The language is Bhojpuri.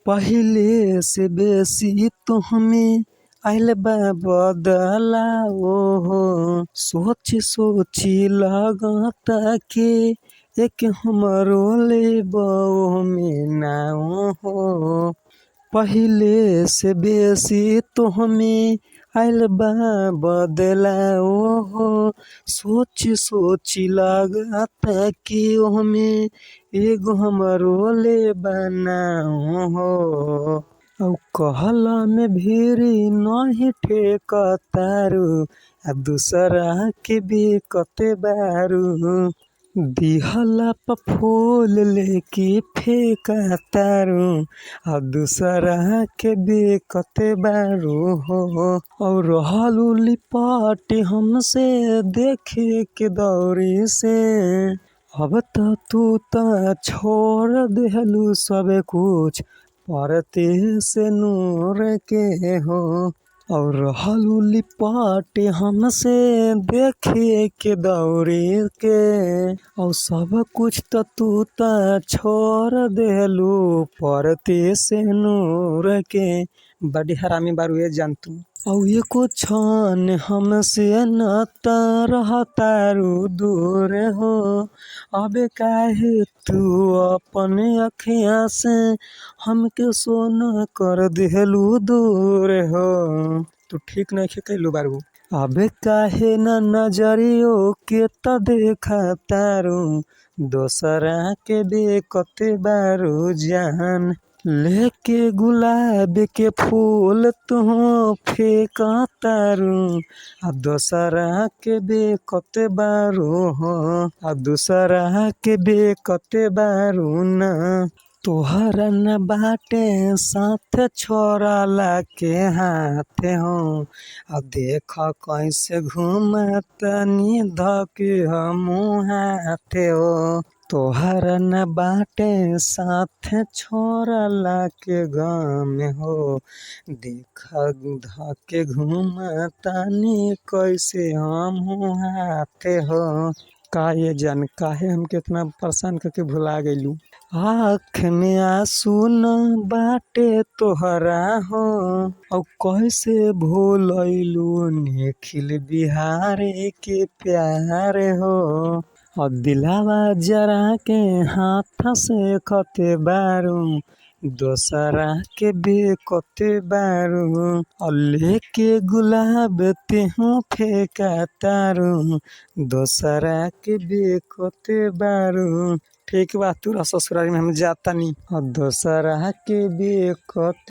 पहिले से बेसी तोहमे आइल बा बदलाव हो। सोची सोची लागता के एक हमरो लेबो में नाव हो। पहिले से बेसी तोहमे आइल बा बदलाव हो। सोची सोची लागता कि ओहमे एगो हमरो लेबा नाव हो। औ कहला में भीरी नहीं ठेकतारू आ दूसरा के बेकते बारू। दिहला पर फूल लेके फेंकतारू आ दूसरा के बेकते बारू हो। और रहलू लिपाटी हमसे देखे के दौरी से। अब त तू त छोड़ देहलू सब कुछ परते से नूर के हो। और रहलू लिपाटी हमसे देखे के दौरी के। और सब कुछ त तू त छोड़ देहलू परते से नूर के। बड़ी हरामी बारू ये जान तू। औ एको क्षण हमसे न त रहतारू दूर हो। अबे काहे तू अपने अखियाँ से हमके सोना कर देहलू दूर हो। तू ठीक नहीं कैलू बारू। अबे काहे ना नजरियो के त देखतारू दोसरा के बेकते बारू जान। लेके गुलाब के फूल तू फेंकतारू आ दूसरा के बेकते बारू हो। आ दूसरा के बेकते बारू ना। तोहरा न बाटे साथ छोड़ला के हाथ हो। आ देख कैसे घूमतनी धके हमू हाथ हो। तोहरा न बाटे साथ छोड़ला के गम हो। देख धके घूमतनी कैसे हमू हाथ हो। का ये जान काहे हमके इतना परेशान करके भुला गइलू। आँख में आंसू न बाटे तोहरा हो। औ कैसे भूलैलू निखिल बिहारी के प्यार हो। और दिलावा जरा के हाथ से खते बारू दोसरा के बेकते बारू। और लेके गुलाब तेहू फेंकतारू दोसरा के बेकते बारू। ठीक बा तू ससुरारी में हम जातानी और दोसरा के बेकते